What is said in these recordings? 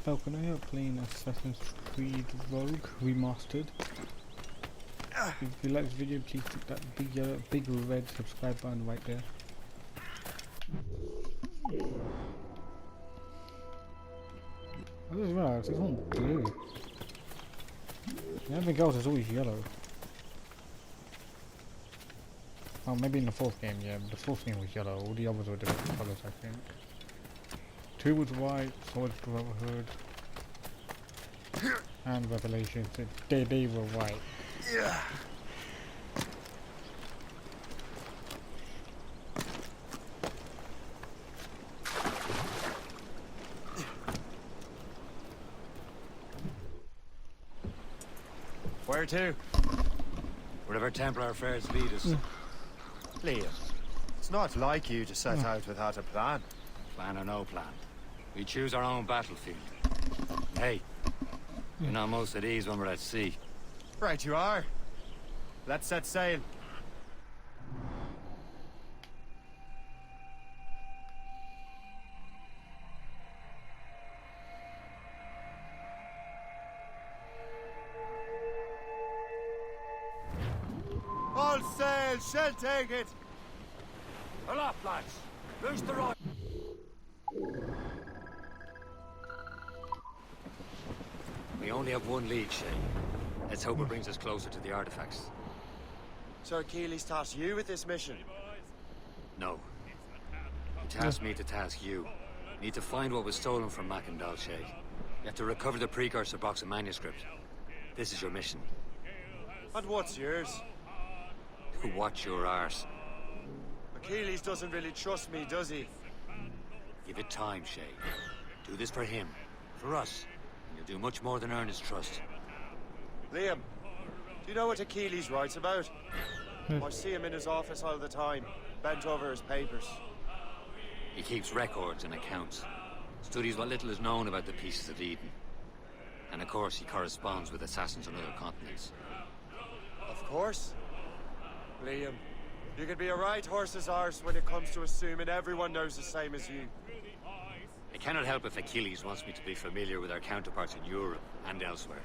Falcon, I are playing Assassin's Creed Rogue Remastered. If you like this video, please click that big red subscribe button right there. I just realised it's all blue. Everything else is always yellow. Oh, maybe in the fourth game, yeah. The fourth game was yellow. All the others were different colours, I think. 2 was white, Swords Brotherhood, and Revelations. They were white. Yeah. Where to? Wherever Templar affairs lead us. Liam, it's not like you to set out without a plan. Plan or no plan. We choose our own battlefield. Hey, we're not most at ease when we're at sea. Right you are. Let's set sail. All sail, shall take it. Aloft, lads! Loose the right! We only have one lead, Shay. Let's hope it brings us closer to the artifacts. Sir Keely's tasked you with this mission. No. He tasked me to task you. Need to find what was stolen from Mackandal, Shay. You have to recover the precursor box of manuscript. This is your mission. And what's yours? To watch your arse. Achilles doesn't really trust me, does he? Give it time, Shay. Do this for him. For us. And you'll do much more than earn his trust. Liam, do you know what Achilles writes about? I see him in his office all the time, bent over his papers. He keeps records and accounts. Studies what little is known about the Pieces of Eden. And of course, he corresponds with assassins on other continents. Of course. Liam, you could be a right horse's arse when it comes to assuming everyone knows the same as you. I cannot help if Achilles wants me to be familiar with our counterparts in Europe and elsewhere.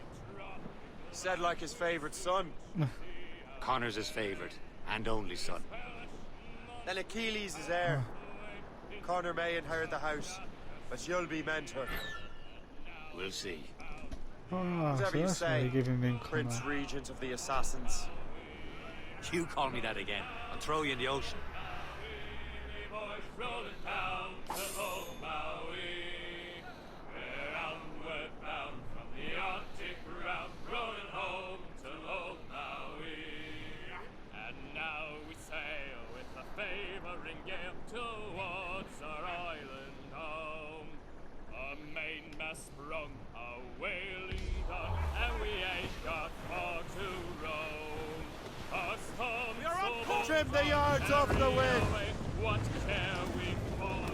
Said like his favorite son. Connor's his favorite and only son. Then Achilles is heir. Connor may inherit the house, but you'll be mentor. We'll see. Whatever you say, Prince Regent of the Assassins. You call me that again, I'll throw you in the ocean. Sprung a whaling gun, and we ain't got far to roam. Us home, Trim the yards off the wind! What care we for?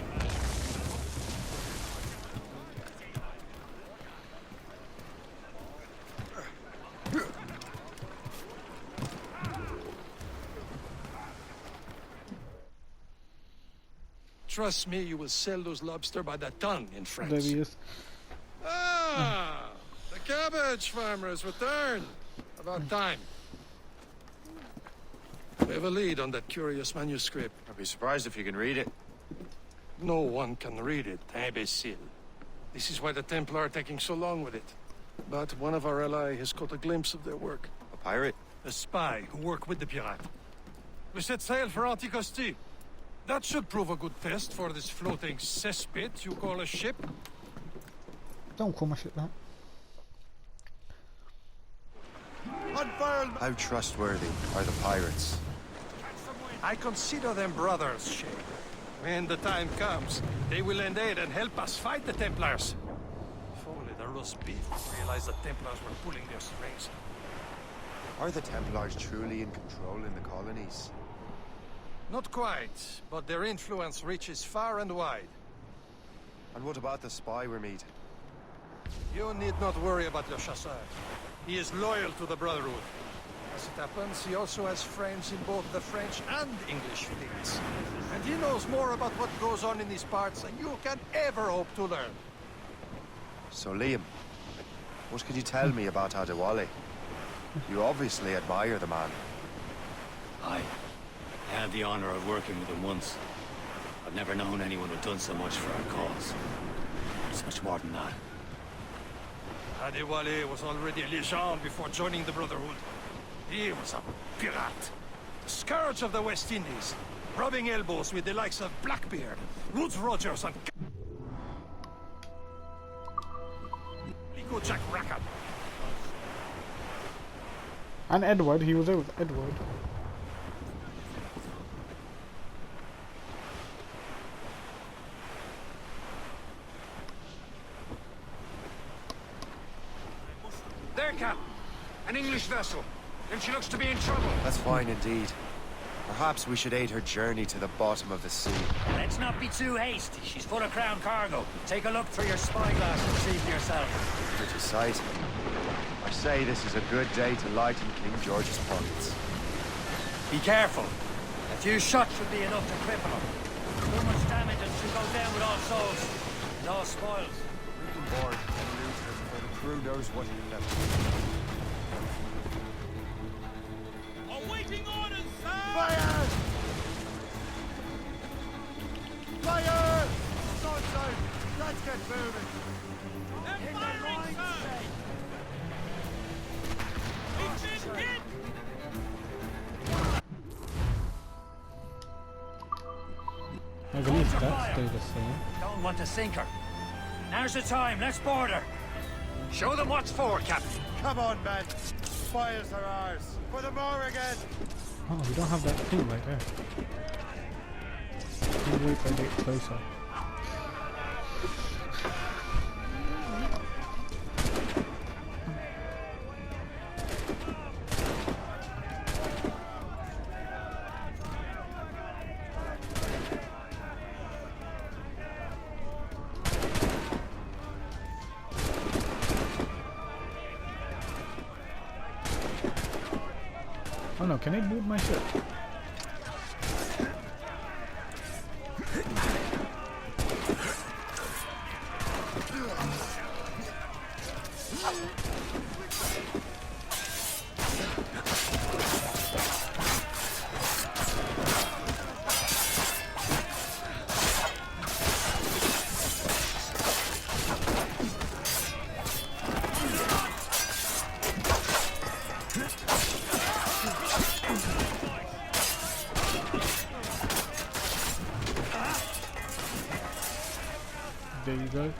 Trust me, you will sell those lobster by the ton in France. There he is. Ah! The cabbage farmers returned. About time. We have a lead on that curious manuscript. I'd be surprised if you can read it. No one can read it, imbecile. This is why the Templar are taking so long with it. But one of our allies has caught a glimpse of their work. A pirate? A spy who worked with the pirate. We set sail for Anticosti. That should prove a good test for this floating cesspit you call a ship. Don't call my shit that. How trustworthy are the pirates? I consider them brothers, Shay. When the time comes, they will lend aid and help us fight the Templars. If only the roast beef realized the Templars were pulling their strings. Are the Templars truly in control in the colonies? Not quite, but their influence reaches far and wide. And what about the spy we're meeting? You need not worry about Le Chasseur. He is loyal to the Brotherhood. As it happens, he also has friends in both the French and English fleets. And he knows more about what goes on in these parts than you can ever hope to learn. So, Liam, what can you tell me about Adewale? You obviously admire the man. I had the honor of working with him once. I've never known anyone who'd done so much for our cause. It's much more than that. Adewale was already a legend before joining the Brotherhood. He was a pirate. The scourge of the West Indies. Rubbing elbows with the likes of Blackbeard, Woodes Rogers, and Jack Rackham. And Edward, he was there with Edward. There, Cap. An English vessel. And she looks to be in trouble. That's fine indeed. Perhaps we should aid her journey to the bottom of the sea. Let's not be too hasty. She's full of crown cargo. Take a look through your spyglass and see for yourself. Pretty sight. I say this is a good day to lighten King George's pockets. Be careful. A few shots should be enough to cripple her. Too much damage and she'll go down with all souls. And all spoils. We can board and loot her before the crew knows what he left. Awaiting orders, sir! Fire! Fire! Sunshine! Let's get moving! They're firing, sir! We've been hit! I believe that stayed the same. Don't want to sink her. Now's the time. Let's board her. Show them what's for, Captain. Come on, men! Fires are ours! For the moor again! Oh, we don't have that thing right there. We'll wait till I get closer. Oh no, can I move my ship? There you go.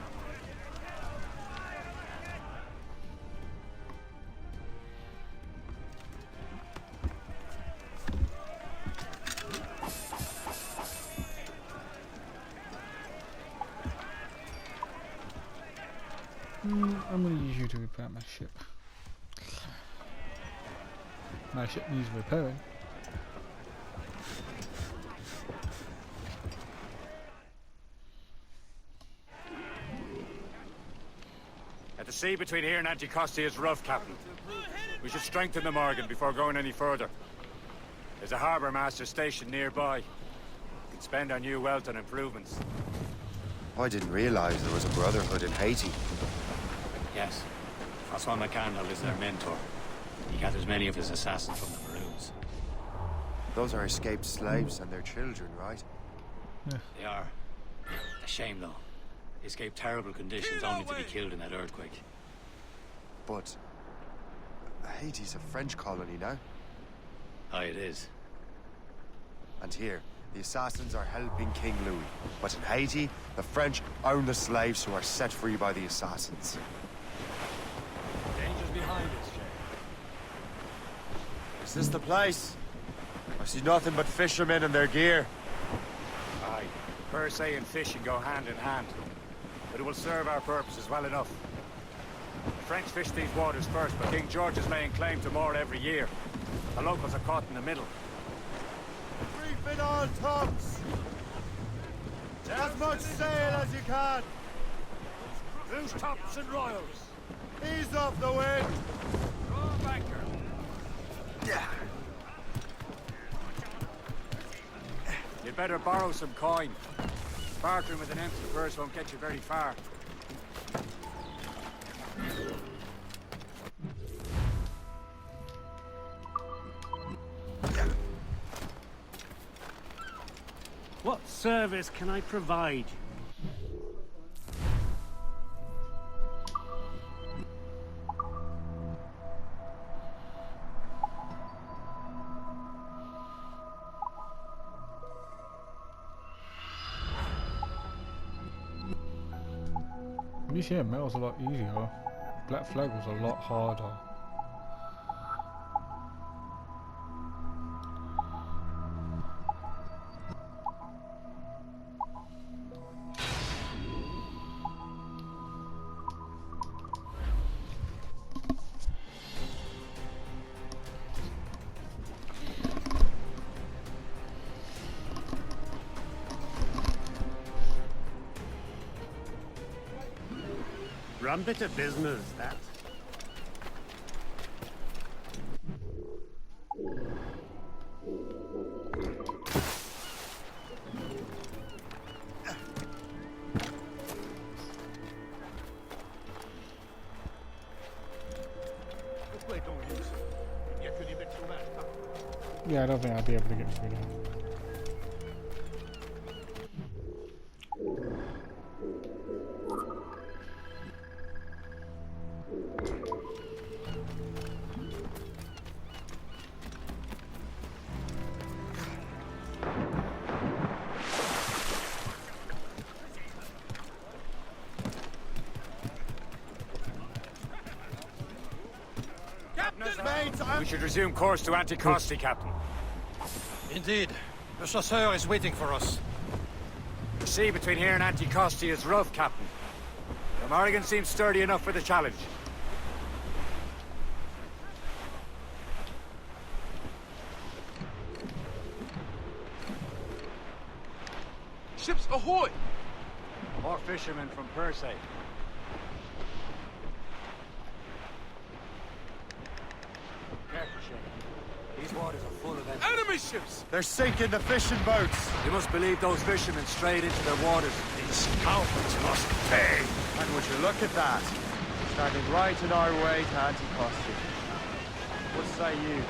I'm going to use you to repair my ship. My ship needs repairing. The sea between here and Anticosti is rough, Captain. We should strengthen the Morgan before going any further. There's a harbour master stationed nearby. We can spend our new wealth on improvements. I didn't realize there was a brotherhood in Haiti. Yes. Francois McCandle is their mentor. He gathers many of his assassins from the Maroons. Those are escaped slaves and their children, right? They are. A shame, though. They escaped terrible conditions only to be killed in that earthquake. But Haiti's a French colony now. Aye, it is. And here, the assassins are helping King Louis. But in Haiti, the French own the slaves who are set free by the assassins. Danger's behind us, Jay. Is this the place? I see nothing but fishermen and their gear. Aye. Per se and fishing go hand in hand. But it will serve our purposes well enough. The French fish these waters first, but King George is laying claim to more every year. The locals are caught in the middle. Reef in all tops! As much sail as you can! Loose tops and royals! Ease off the wind! Draw banker! Yeah. You'd better borrow some coin. Bartering with an empty purse won't get you very far. service can I provide you? This here metal's a lot easier. Black Flag was a lot harder. Rum bit of business, that. Yeah, I don't think I'll be able to get through that. We should resume course to Anticosti, Captain. Indeed. The chasseur is waiting for us. The sea between here and Anticosti is rough, Captain. The Morrigan seems sturdy enough for the challenge. Ships ahoy! More fishermen from Persay. Careful, Shane. These waters are full of enemies. Enemy ships! They're sinking the fishing boats. You must believe those fishermen strayed into their waters. These cowards must pay. And would you look at that? Standing right in our way to Anticosti. What say you?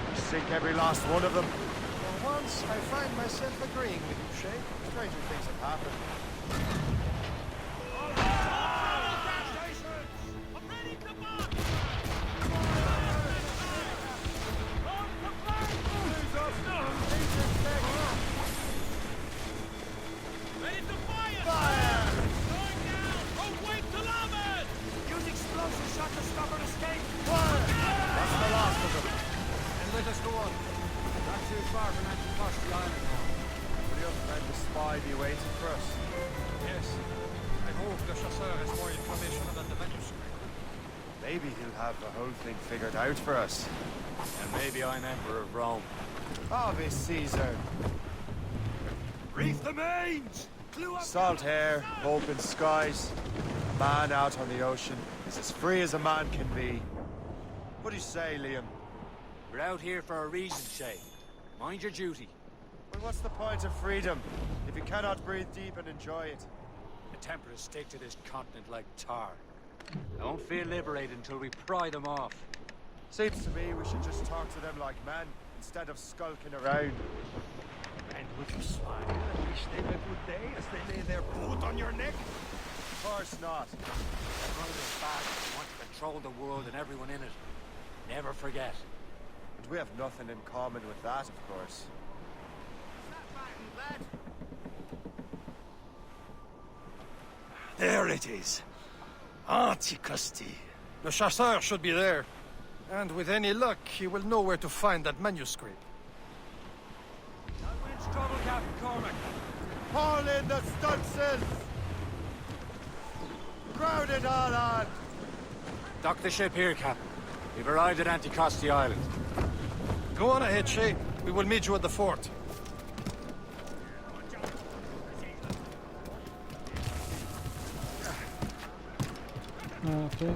We sink every last one of them. For once, I find myself agreeing with you, Shay. Stranger things have happened. Ready to march! Ready to fire! Fire! Going down! Oh, wait to larboard! Use explosive shot to stop an escape! That's the last of them. And let us go on. Not too far from Anticosti Island now. Will your friend the spy be waiting for us? Yes. I hope the chasseur has more information about the manuscript. Maybe he'll have the whole thing figured out for us. And maybe I'm Emperor of Rome. Ave Caesar. Reef the mains! Clue up! Salt air, open skies. A man out on the ocean is as free as a man can be. What do you say, Liam? We're out here for a reason, Shay. Mind your duty. Well, what's the point of freedom if you cannot breathe deep and enjoy it? The Templars stick to this continent like tar. I won't feel liberated until we pry them off. Seems to me we should just talk to them like men instead of skulking around. And would you smile and wish them a good day as they lay their boot on your neck? Of course not. They're brothers back who want to control the world and everyone in it. Never forget. And we have nothing in common with that, of course. There it is. Anticosti. The chasseur should be there. And with any luck, he will know where to find that manuscript. Not much trouble, Captain Cormac. Haul in the stunsails! Crowd it all on! Dock the ship here, Captain. We've arrived at Anticosti Island. Go on ahead, Shay. We will meet you at the fort. Okay.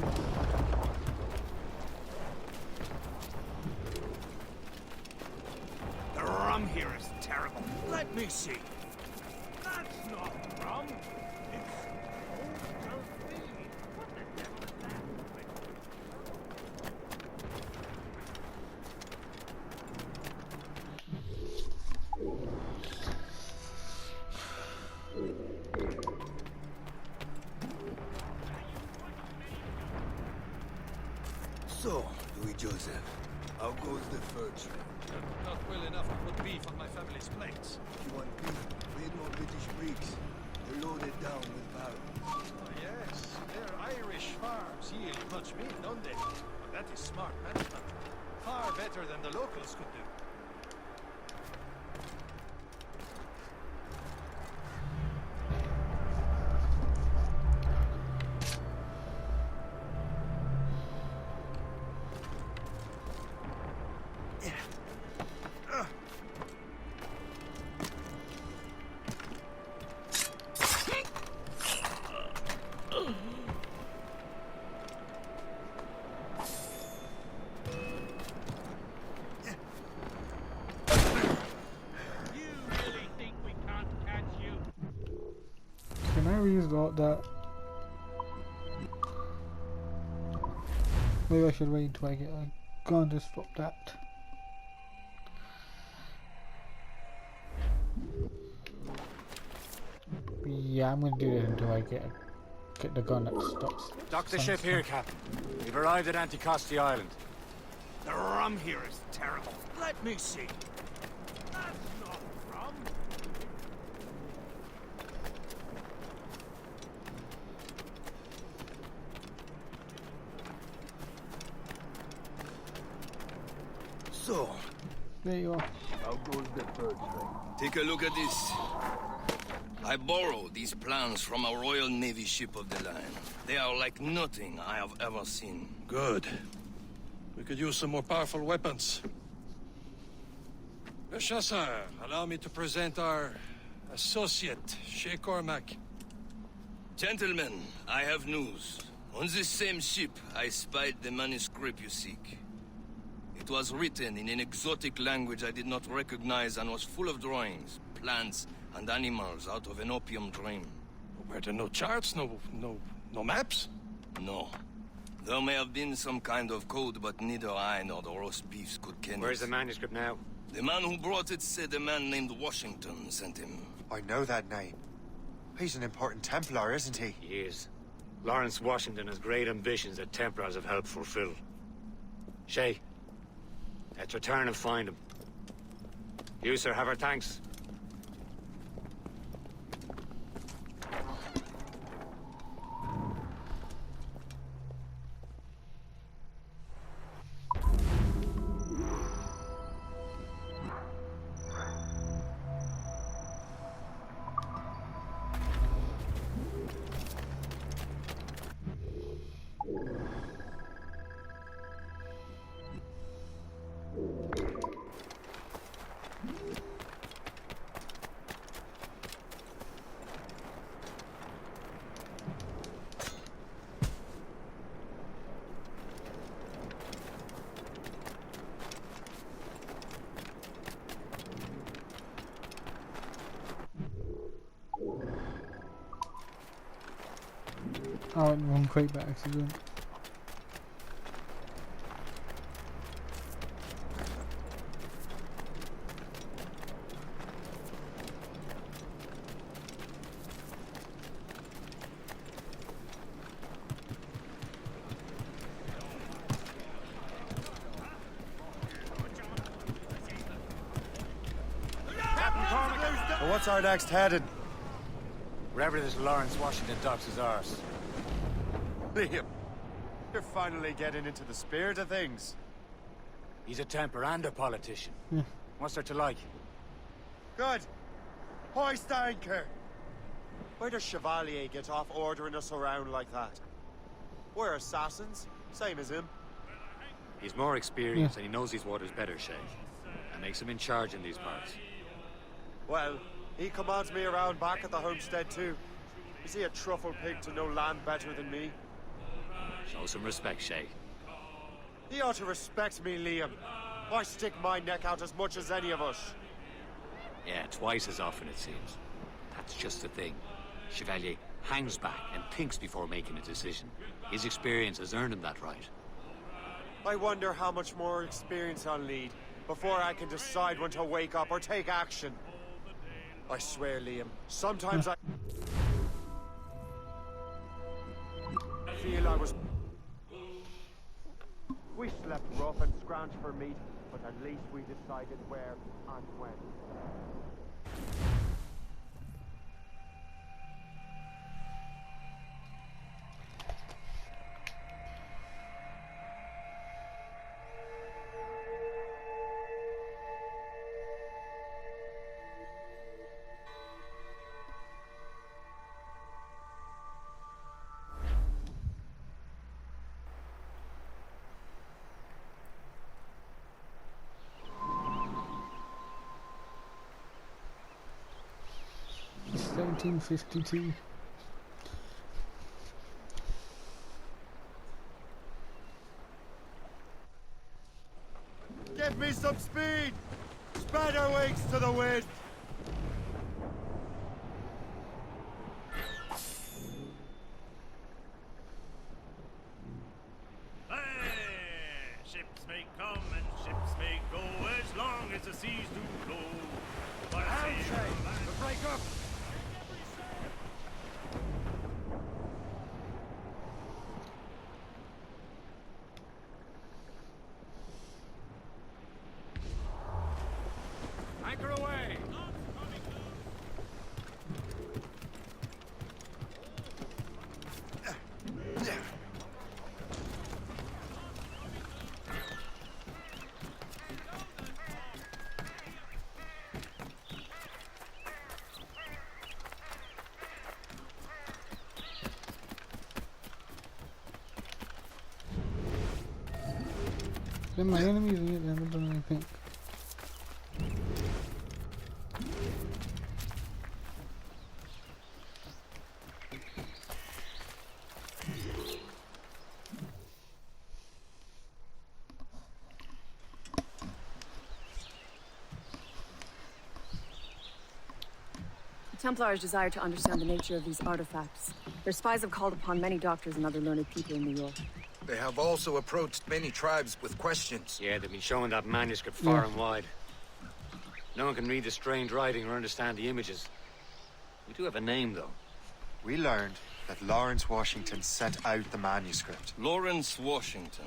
The rum here is terrible. Let me see. That's not rum. It's old Delphine. What the devil is that? So, Louis Joseph, how goes the fur trade? Not well enough to put beef on my family's plates. If you want beef, we no British brigs. They're loaded down with barrels. Oh, yes, their Irish farms yield much meat, don't they? That is smart management. Far better than the locals could do. You really think we can't catch you? Can I reload that? Maybe I should wait until I get a gun to stop that. Yeah, I'm gonna do this until I get the gun that stops. Dock the some ship here, stuff. Captain. We've arrived at Anticosti Island. The rum here is terrible. Let me see. That's not rum. So, There you are. how goes the fur trade? Take a look at this. I borrowed these plans from a Royal Navy ship of the line. They are like nothing I have ever seen. Good. We could use some more powerful weapons. Le Chasseur, allow me to present our associate, Shay Cormac. Gentlemen, I have news. On this same ship, I spied the manuscript you seek. It was written in an exotic language I did not recognize and was full of drawings, plants, and animals out of an opium dream. Were there no charts, no maps? No. There may have been some kind of code, but neither I nor the roast beefs could ken Where's the it. manuscript now? The man who brought it said a man named Washington sent him. I know that name. He's an important Templar, isn't he? He is. Lawrence Washington has great ambitions that Templars have helped fulfill. Shay, let's return and find him. You, sir, have our thanks. I went wrong crate by accident. So what's our next heading? Wherever this Lawrence Washington docks is ours. Liam, you're finally getting into the spirit of things. He's a Templar and a politician. What's there to like? Good. Hoist anchor. Where does Chevalier get off ordering us around like that? We're assassins, same as him. He's more experienced and he knows these waters better, Shay. That makes him in charge in these parts. Well, he commands me around back at the homestead too. Is he a truffle pig to know land better than me? Show some respect, Shay. He ought to respect me, Liam. I stick my neck out as much as any of us. Yeah, twice as often it seems. That's just the thing. Chevalier hangs back and thinks before making a decision. His experience has earned him that right. I wonder how much more experience I'll need before I can decide when to wake up or take action. I swear, Liam, sometimes I feel I was... We slept rough and scrounged for meat, but at least we decided where and when. It's 1752. Give me some speed! Spread our wings to the wind! Hey, ships may come and ships may go as long as the seas do flow. But Break up! Anchor away! They're my enemies and yet they haven't done anything. The Templars desire to understand the nature of these artifacts. Their spies have called upon many doctors and other learned people in New York. They have also approached many tribes with questions. Yeah, they've been showing that manuscript far and wide. No one can read the strange writing or understand the images. We do have a name, though. We learned that Lawrence Washington sent out the manuscript. Lawrence Washington.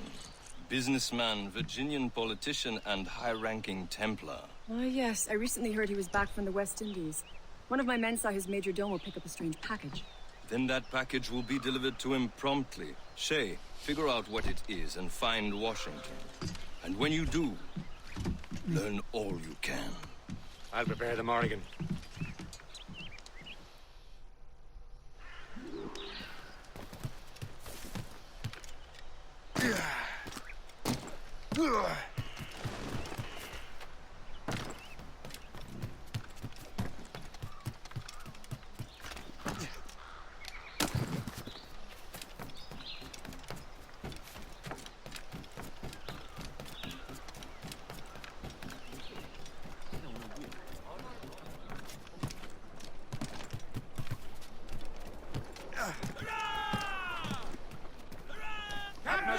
Businessman, Virginian politician, and high-ranking Templar. Ah, yes. I recently heard he was back from the West Indies. One of my men saw his major domo pick up a strange package. Then that package will be delivered to him promptly. Shay, figure out what it is and find Washington. And when you do, learn all you can. I'll prepare the Morrigan.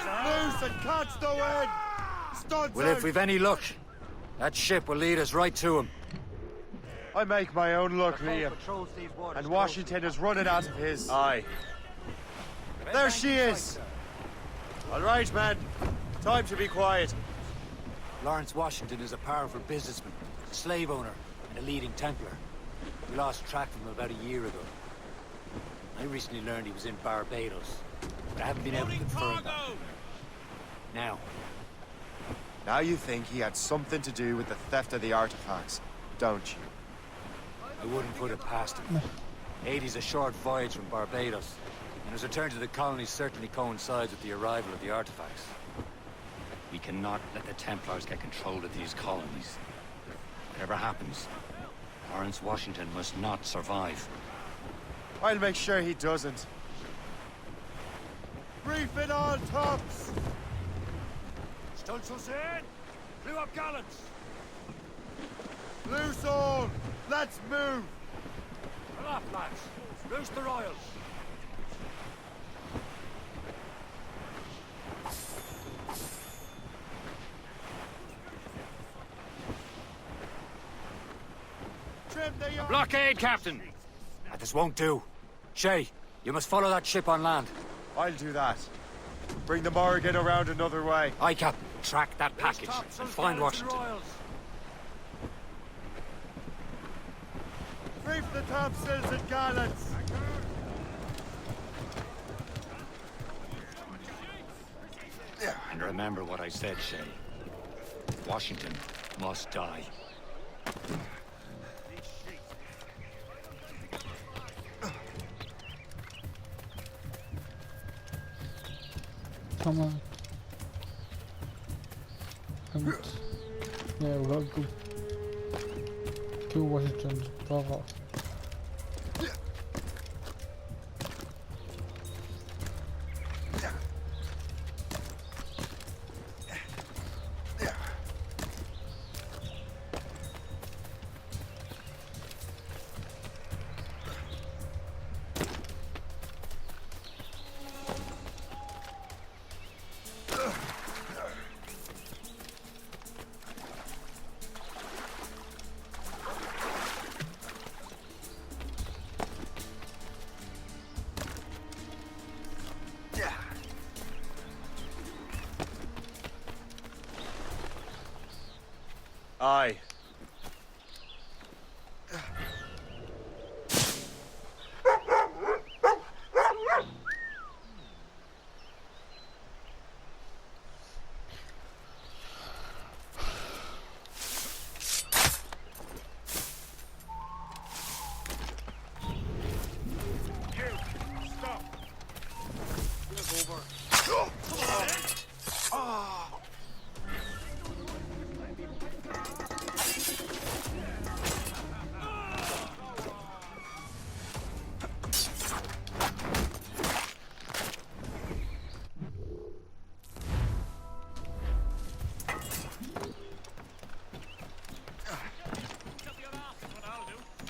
Loose and catch the wind! Studs Well, if we've any luck, that ship will lead us right to him. I make my own luck, Liam. And Washington is running out of his. Aye. There she is! All right, man. Time to be quiet. Lawrence Washington is a powerful businessman, slave owner, and a leading Templar. We lost track of him about a year ago. I recently learned he was in Barbados, but I haven't been able to confirm that. Now you think he had something to do with the theft of the artifacts, don't you? I wouldn't put it past him. 80's a short voyage from Barbados, and his return to the colonies certainly coincides with the arrival of the artifacts. We cannot let the Templars get control of these colonies. Whatever happens, Lawrence Washington must not survive. I'll make sure he doesn't. Reef it on, tops! Stunsails in! Blew up gallants! Loose all! Let's move! Aloft, lads! Loose the royals! Trim the yards! Blockade, Captain! This won't do. Shay, you must follow that ship on land. I'll do that. Bring the Morrigan around another way. Aye, Captain. Track that package and find Washington. Brief the topsails and gallants. And remember what I said, Shay. Washington must die. Come on. And yeah, we gotta go kill Washington's brother. Aye.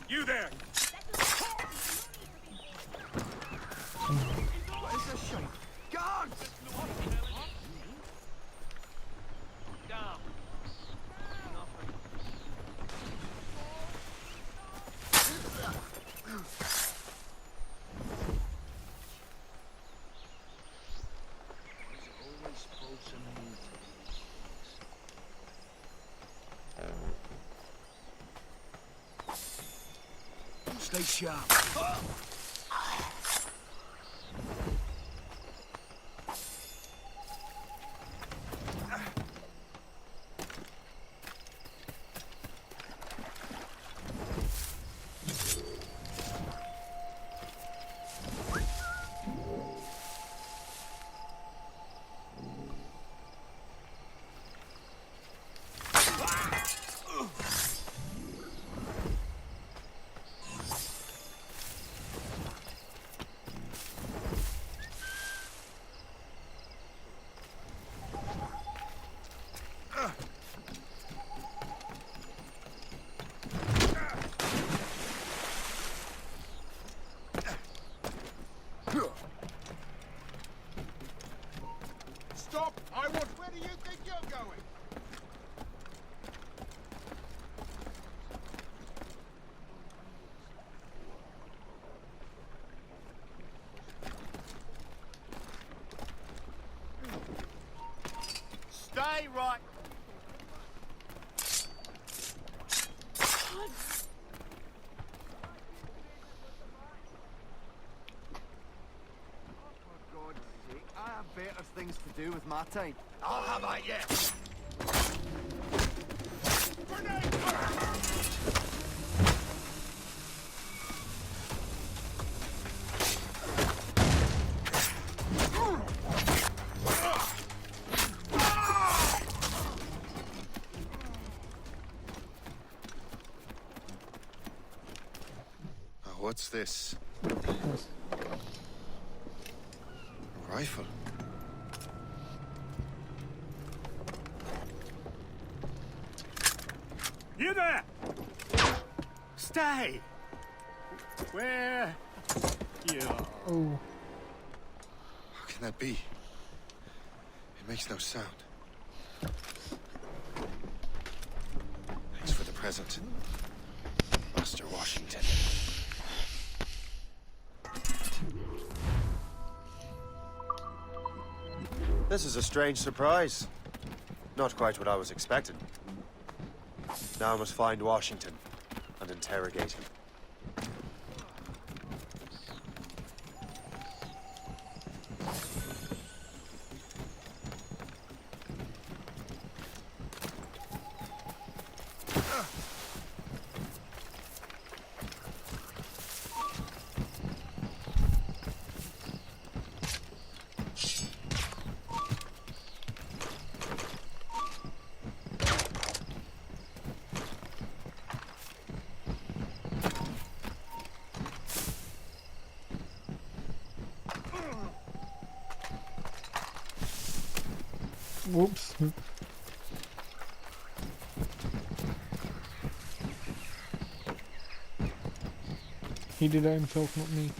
You there! What is this shit? Guards! Down. Stay sharp. Stop! I want. Where do you think you're going? Stay right. I have better things to do with my time. I'll have I yet. What's this? Yes. A rifle. You there! Stay! Where you are. Oh. How can that be? It makes no sound. Thanks for the present, Master Washington. This is a strange surprise. Not quite what I was expecting. Now I must find Washington and interrogate him. Whoops. He did that himself, not me.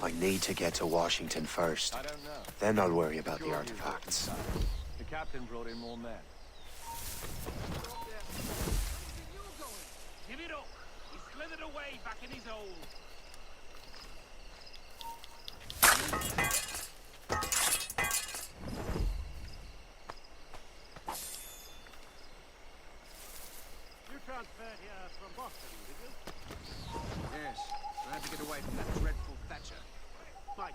I need to get to Washington first. I don't know. Then I'll worry about the artifacts. The captain brought in more men. Give it up! He slithered away back in his hole. You transferred here from Boston, did you? Yes. I had to get away from that dreadful Thatcher. Fine.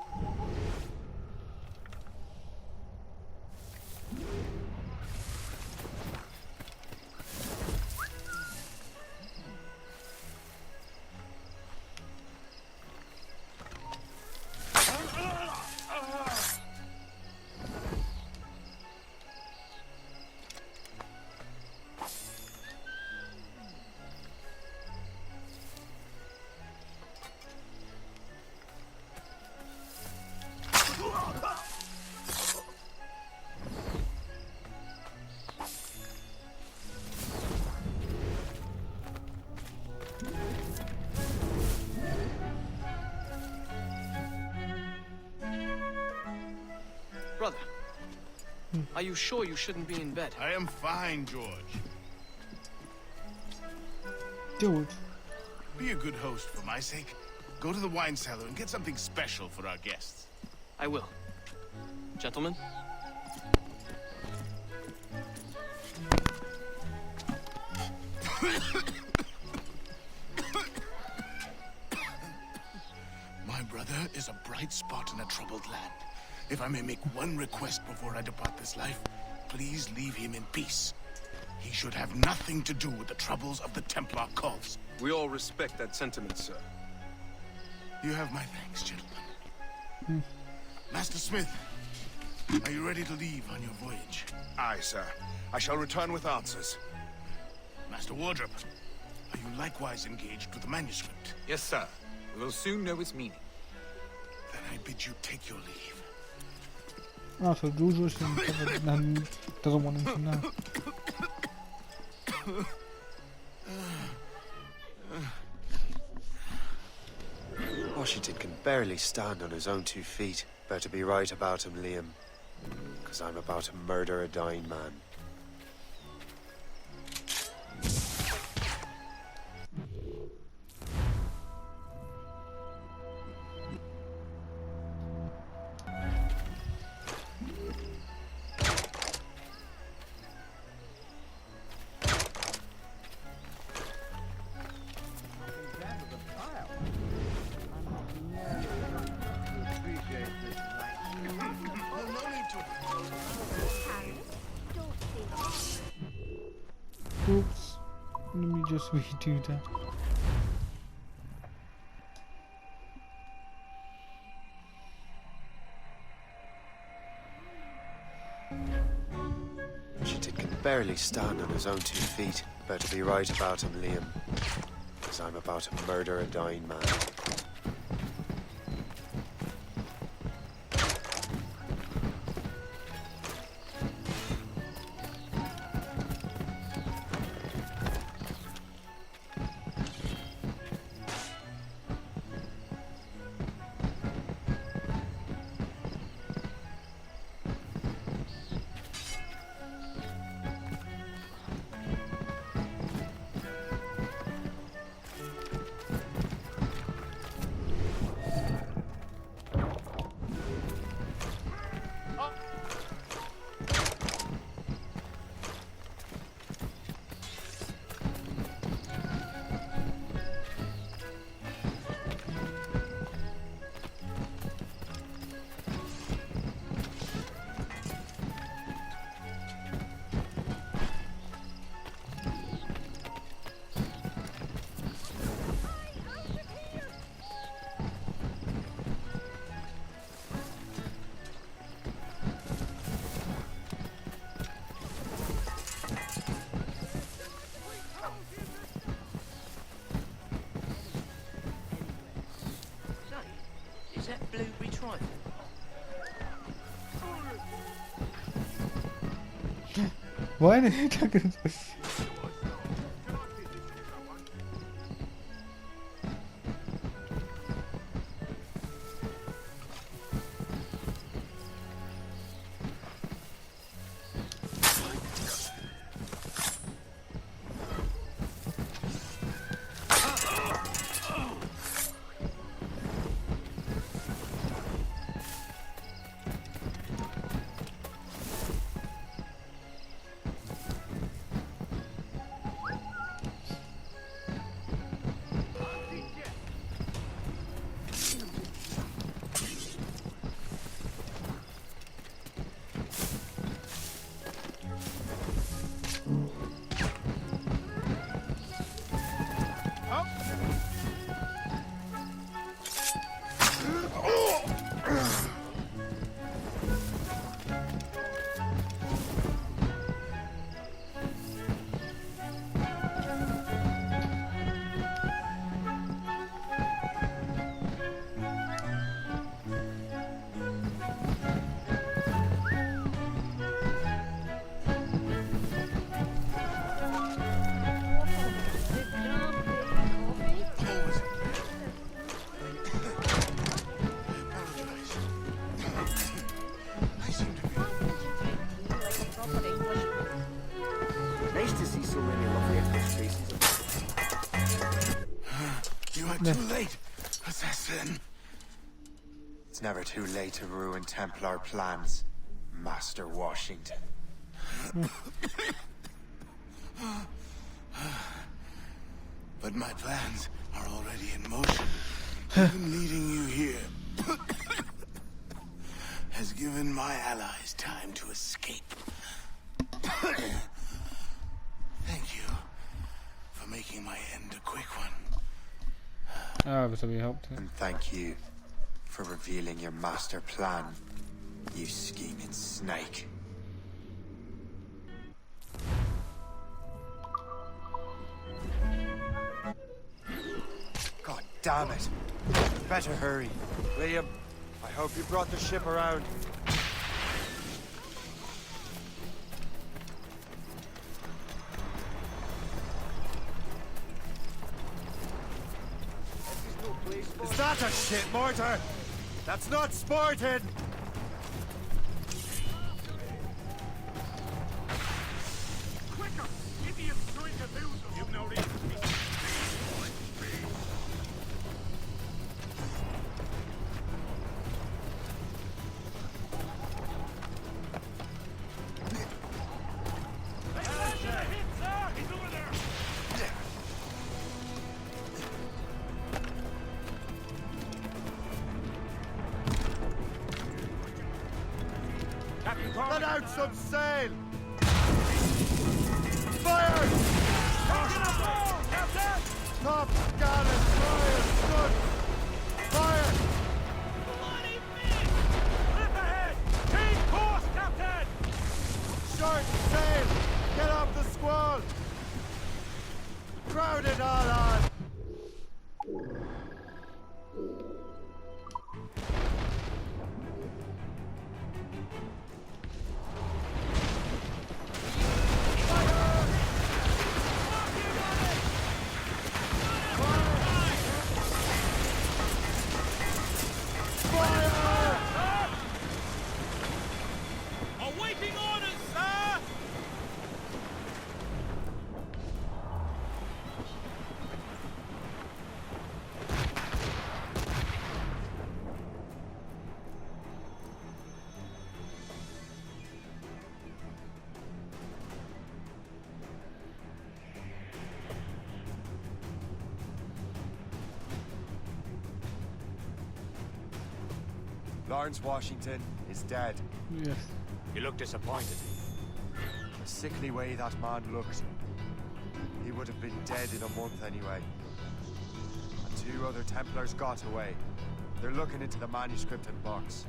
Brother, are you sure you shouldn't be in bed? I am fine, George. George. Be a good host for my sake. Go to the wine cellar and get something special for our guests. I will. Gentlemen? My brother is a bright spot in a troubled land. If I may make one request before I depart this life, please leave him in peace. He should have nothing to do with the troubles of the Templar cause. We all respect that sentiment, sir. You have my thanks, gentlemen. Master Smith, are you ready to leave on your voyage? Aye, sir. I shall return with answers. Master Wardrop, are you likewise engaged with the manuscript? Yes, sir. We will soon know its meaning. Then I bid you take your leave. Ah, so George was and doesn't want him to know. Washington can barely stand on his own 2 feet. Better be right about him, Liam. Because I'm about to murder a dying man. Oops. Let me just redo that. Washington can barely stand on his own 2 feet. Better be right about him, Liam. Because I'm about to murder a dying man. trifle. Why are you talking? Nice to see so many lovely English faces. You are too late, assassin. It's never too late to ruin Templar plans, Master Washington. But my plans are already in motion. Even leading you here has given my allies time to escape. Thank you for making my end a quick one. Oh, so we helped him. And thank you for revealing your master plan, you scheming snake. God damn it. Better hurry. Liam, I hope you brought the ship around. Is that a shit mortar? That's not sporting! Quicker! Idiots trying to lose us! You've no reason to be... He's over there! Let out some sail! Fire! Top gallant fire! Good! Fire! Bloody fish! Flip ahead! Change course, Captain! Short sail! Get off the squall! Crowd it all on! Awaiting orders, sir! Lawrence Washington is dead. Yes. You look disappointed. The sickly way that man looked. He would have been dead in a month anyway. And 2 other Templars got away. They're looking into the manuscript and box.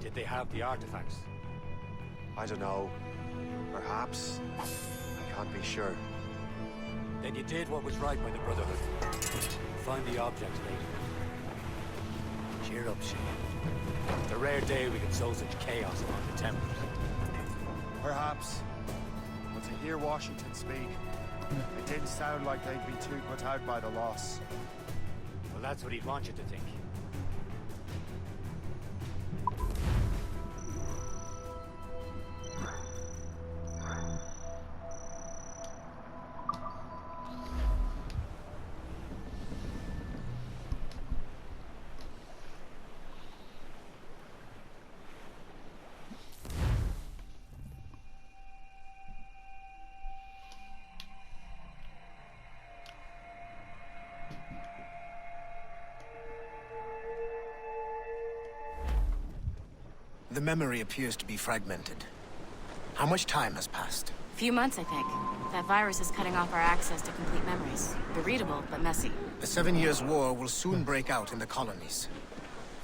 Did they have the artifacts? I don't know. Perhaps. I can't be sure. Then you did what was right by the Brotherhood. Find the objects later. Cheer up, Shane. It's a rare day we can sow such chaos among the Templars. Perhaps. But to hear Washington speak, it didn't sound like they'd be too put out by the loss. Well, that's what he'd want you to think. The memory appears to be fragmented. How much time has passed? Few months, I think. That virus is cutting off our access to complete memories. They're readable, but messy. The 7 Years' War will soon break out in the colonies.